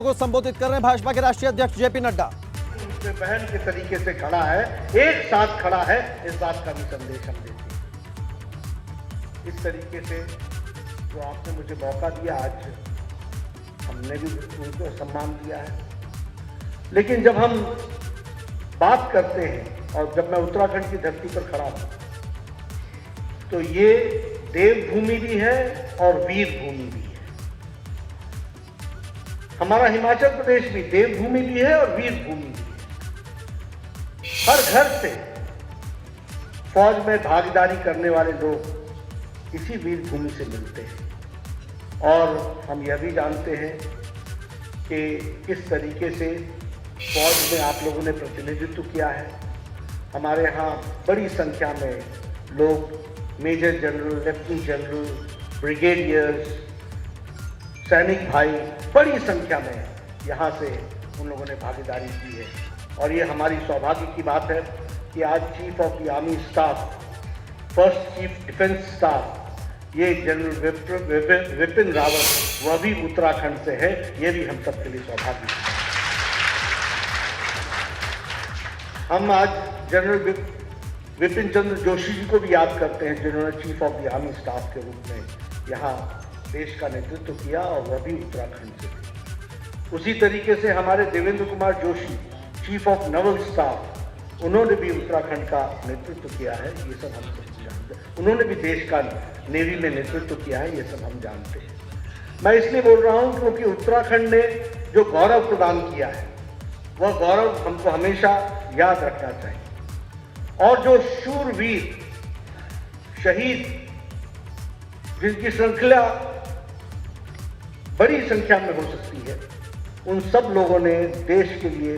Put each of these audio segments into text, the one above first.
को संबोधित कर रहे हैं भाजपा के राष्ट्रीय अध्यक्ष जेपी नड्डा। उसके बहन के तरीके से खड़ा है, एक साथ खड़ा है, इस बात का भी संदेश हम देते हैं। इस तरीके से जो आपने मुझे मौका दिया, आज हमने भी उनको सम्मान दिया है। लेकिन जब हम बात करते हैं और जब मैं उत्तराखंड की धरती पर खड़ा हूं, तो ये देवभूमि भी है और वीर भूमि भी है। हमारा हिमाचल प्रदेश भी देवभूमि भी है और वीर भूमि भी है। हर घर से फौज में भागीदारी करने वाले लोग इसी वीर भूमि से मिलते हैं। और हम यह भी जानते हैं कि किस तरीके से फौज में आप लोगों ने प्रतिनिधित्व किया है। हमारे यहाँ बड़ी संख्या में लोग major general, lieutenant general, brigadiers, सैनिक भाई बड़ी संख्या में यहाँ से उन लोगों ने भागीदारी की है। और ये हमारी सौभाग्य की बात है कि आज chief of the army staff, first chief defence staff, ये जनरल विपिन रावत, वह भी उत्तराखंड से है। ये भी हम सबके लिए सौभाग्य है। हम आज जनरल विपिन चंद्र जोशी जी को भी याद करते हैं, जिन्होंने chief of the army staff के रूप में यहाँ देश का नेतृत्व किया और वह भी उत्तराखंड से थे। उसी तरीके से हमारे Devendra Kumar Joshi, chief of naval staff, उन्होंने भी उत्तराखंड का नेतृत्व किया है। ये सब हम सब जानते हैं। उन्होंने भी देश का नेवी में नेतृत्व किया है। ये सब हम जानते हैं। मैं इसलिए बोल रहा हूँ क्योंकि उत्तराखंड ने जो गौरव प्रदान किया है, वह गौरव हमको हमेशा याद रखना चाहिए। और जो शूरवीर शहीद, जिनकी श्रृंखला बड़ी संख्या में हो सकती है, उन सब लोगों ने देश के लिए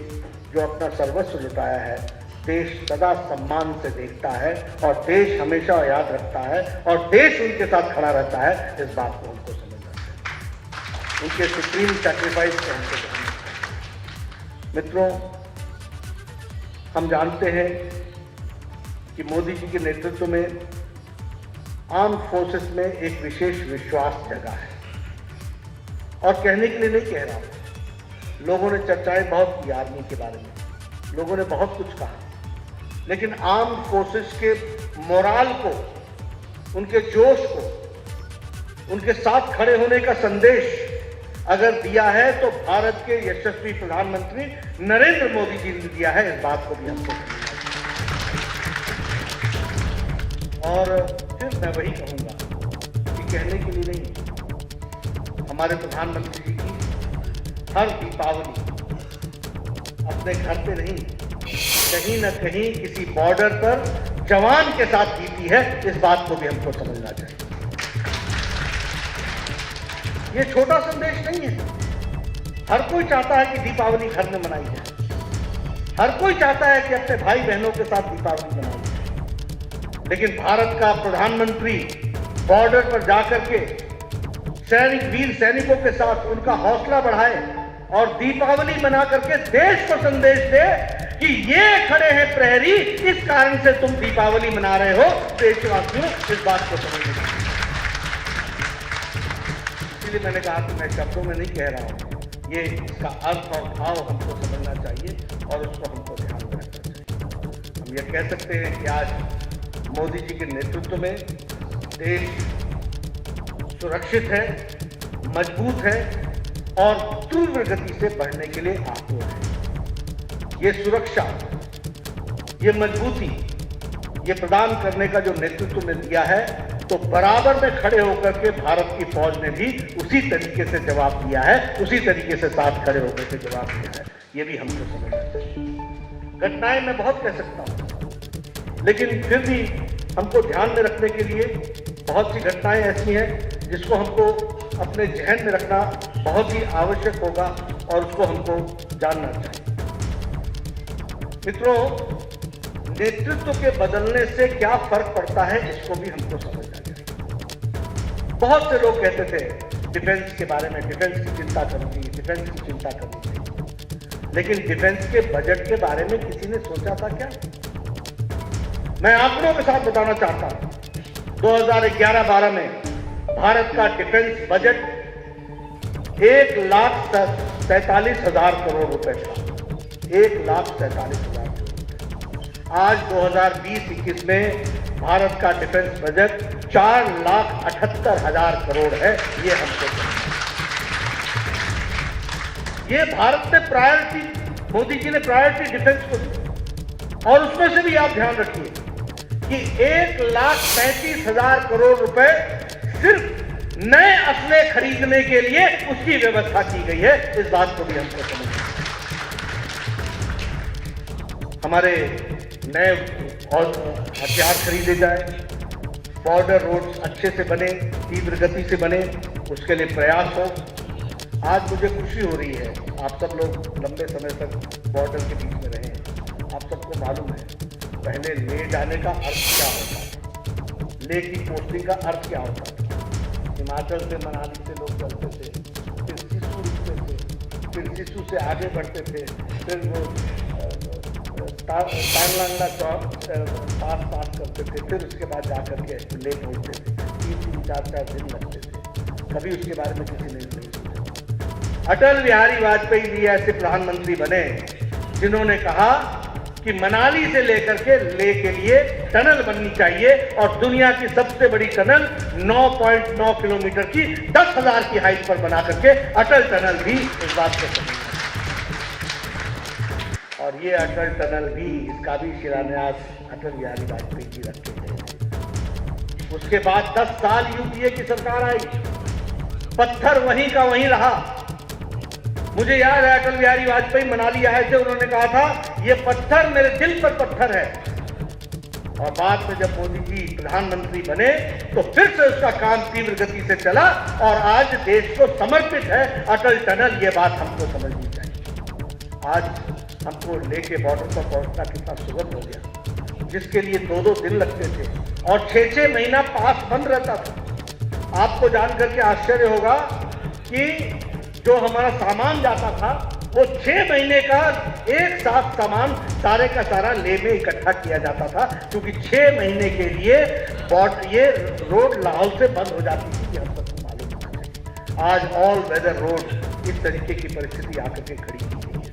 जो अपना सर्वस्व लुटाया है, देश सदा सम्मान से देखता है और देश हमेशा याद रखता है और देश उनके साथ खड़ा रहता है। इस बात को हमको समझना चाहिए। उनके सुप्रीम सैक्रिफाइस को हमको जानना चाहिए। मित्रों, हम जानते हैं कि मोदी जी के नेतृत्व में आर्म फोर्सेस में एक विशेष विश्वास जगा है। और कहने के लिए नहीं कह रहा हूं, लोगों ने चर्चाएं बहुत की आर्मी के बारे में, लोगों ने बहुत कुछ कहा, लेकिन आर्म फोर्सेस के मोराल को, उनके जोश को, उनके साथ खड़े होने का संदेश अगर दिया है तो भारत के यशस्वी प्रधानमंत्री नरेंद्र मोदी जी ने दिया है। इस बात को भी हमको, और फिर मैं वही कहूंगा कि कहने के लिए नहीं, हमारे प्रधानमंत्री जी की हर दीपावली अपने घर पे नहीं, कहीं न कहीं किसी बॉर्डर पर जवान के साथ बीती है। इस बात को भी हमको समझना चाहिए। ये छोटा संदेश नहीं है। हर कोई चाहता है कि दीपावली घर में मनाई जाए। हर कोई चाहता है कि अपने भाई बहनों के साथ दीपावली मनाई जाए। लेकिन भारत का प्रधानमंत्री बॉर्डर पर जाकर के वीर सैनिकों के साथ उनका हौसला बढ़ाए और दीपावली मना करके देश को संदेश दे कि ये खड़े हैं प्रहरी, इस कारण से तुम दीपावली मना रहे हो। देशवासियों, इस बात को समझना चाहिए। इसलिए मैंने कहा कि मैं शब्दों में नहीं कह रहा हूं, ये इसका अर्थ और भाव हमको समझना चाहिए और उसको हमको ध्यान में रखना चाहिए। हम ये कह सकते हैं कि आज मोदी जी के नेतृत्व में देश सुरक्षित है, मजबूत है और तीव्र गति से बढ़ने के लिए आतुर है। ये सुरक्षा, ये मजबूती, ये प्रदान करने का जो नेतृत्व ने दिया है, तो बराबर में खड़े होकर के भारत की फौज ने भी उसी तरीके से जवाब दिया है, उसी तरीके से साथ खड़े होकर के जवाब दिया है। ये भी हमको समझना चाहिए। घटनाएं मैं बहुत कह सकता हूं, लेकिन फिर भी हमको ध्यान में रखने के लिए बहुत सी घटनाएं ऐसी हैं जिसको हमको अपने जहन में रखना बहुत ही आवश्यक होगा और उसको हमको जानना चाहिए। मित्रों, नेतृत्व के बदलने से क्या फर्क पड़ता है, इसको भी हमको समझना चाहिए। बहुत से लोग कहते थे डिफेंस के बारे में, डिफेंस की चिंता करनी चाहिए, डिफेंस की चिंता करनी चाहिए, लेकिन डिफेंस के बजट के बारे में किसी ने सोचा था क्या? मैं आंकड़ों के साथ बताना चाहता हूं। 2011-12 में भारत का डिफेंस बजट 1,00,000 47,000 करोड़ रुपए था। 1,47,000 करोड़। आज 2020-21 में भारत का डिफेंस बजट 4,78,000 करोड़ है। ये हमको ये भारत ने प्रायोरिटी, मोदी जी ने प्रायोरिटी डिफेंस को दी। और उसमें से भी आप ध्यान रखिए कि 1,35,000 करोड़ रुपए सिर्फ नए असले खरीदने के लिए उसकी व्यवस्था की गई है। इस बात को भी हमको समझना है। हमारे नए हथियार खरीदे जाए, बॉर्डर रोड्स अच्छे से बने, तीव्र गति से बने, उसके लिए प्रयास हो। आज मुझे खुशी हो रही है, आप सब लोग लंबे समय तक बॉर्डर के बीच में रहे हैं। आप सबको मालूम है पहले ले जाने का अर्थ क्या होता था, ले की पोस्टिंग का अर्थ क्या होता था। हिमाचल से मनाली से लोग चलते थे, फिर सिसु रुकते थे, फिर सिसु से आगे बढ़ते थे, फिर वो तानलांगला चौक पास करते थे, फिर उसके बाद जाकर के ले पहुँचते थे। 3-3, 4-4 दिन लगते थे। कभी उसके बारे में किसी ने नहीं सोचा। अटल बिहारी वाजपेयी जी ऐसे प्रधानमंत्री बने जिन्होंने कहा कि मनाली से लेकर के ले के लिए टनल बननी चाहिए, और दुनिया की सबसे बड़ी टनल 9.9 किलोमीटर की 10,000 की हाइट पर बना करके अटल टनल भी इस बात को समझना। और ये अटल टनल भी, इसका भी शिलान्यास अटल बिहारी वाजपेयी जी रखे गए थे। उसके बाद 10 साल यूपीए की सरकार आई, पत्थर वहीं का वहीं रहा। मुझे याद है अटल बिहारी वाजपेयी मनाली आए थे, उन्होंने कहा था ये पत्थर मेरे दिल पर पत्थर है। और बाद में जब मोदी जी प्रधानमंत्री बने तो फिर से उसका काम तीव्र गति से चला, और आज देश को समर्पित है अटल टनल। ये बात हमको समझनी चाहिए। आज हमको लेके बॉर्डर पर पहुंचना कितना सुगम हो गया, जिसके लिए 2-2 दिन लगते थे और 6-6 महीना पास बंद रहता था। आपको जानकर के आश्चर्य होगा कि जो हमारा सामान जाता था वो 6 महीने का एक साथ सामान सारे का सारा ले में इकट्ठा किया जाता था, क्योंकि 6 महीने के लिए ये रोड लाहौल से बंद हो जाती थी। हम सबको मालूम है। आज ऑल वेदर रोड इस तरीके की परिस्थिति आकर के खड़ी की गई है।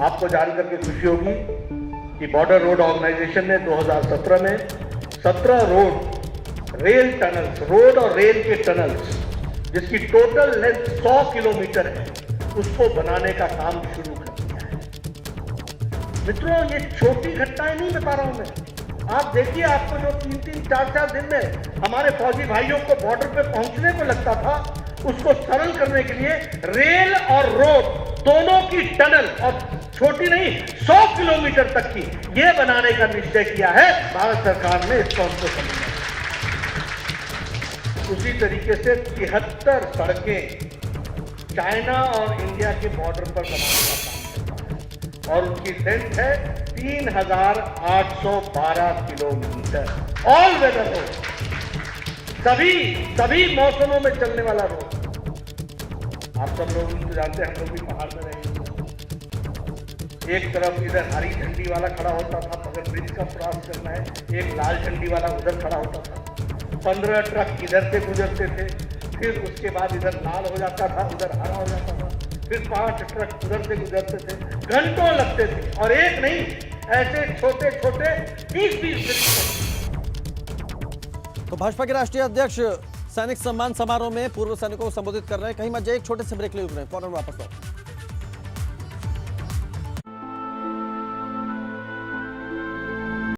आपको जानकर के खुशी होगी कि बॉर्डर रोड ऑर्गेनाइजेशन ने 2017 में 17 रेल टनल्स, रोड और रेल के टनल्स, जिसकी टोटल लेंथ 100 किलोमीटर है, उसको बनाने का काम शुरू कर दिया है। मित्रों, ये छोटी घटनाएं नहीं बता रहा हूं मैं। आप देखिए, आपको जो 3-3, 4-4 दिन में हमारे फौजी भाइयों को बॉर्डर पे पहुंचने को लगता था, उसको सरल करने के लिए रेल और रोड दोनों की टनल, और छोटी नहीं 100 किलोमीटर तक की, ये बनाने का निश्चय किया है भारत सरकार ने। इसको हमको समझना। उसी तरीके से 73 सड़कें चाइना और इंडिया के बॉर्डर पर बनाने का काम चल रहा है, और उनकी लेंथ है 3,812 किलोमीटर। ऑल वेदर रोड, सभी मौसमों में चलने वाला रोड। आप सब लोग तो जानते हैं, हम लोग भी पहाड़ में रहे। एक तरफ इधर हरी झंडी वाला खड़ा होता था, अगर ब्रिज का क्रॉस करना है, एक लाल झंडी वाला उधर खड़ा होता था। 15 ट्रक इधर से गुजरते थे, फिर उसके बाद इधर लाल हो जाता था, उधर हरा हो जाता था, फिर 5 ट्रक उधर से गुजरते थे। घंटों लगते थे, और एक नहीं, ऐसे छोटे छोटे 20-20 दिन। तो भाजपा के राष्ट्रीय अध्यक्ष सैनिक सम्मान समारोह में पूर्व सैनिकों को संबोधित कर रहे हैं। कहीं मत जाइए, एक छोटे से ब्रेक ले रहे हैं, फौरन वापस आओ।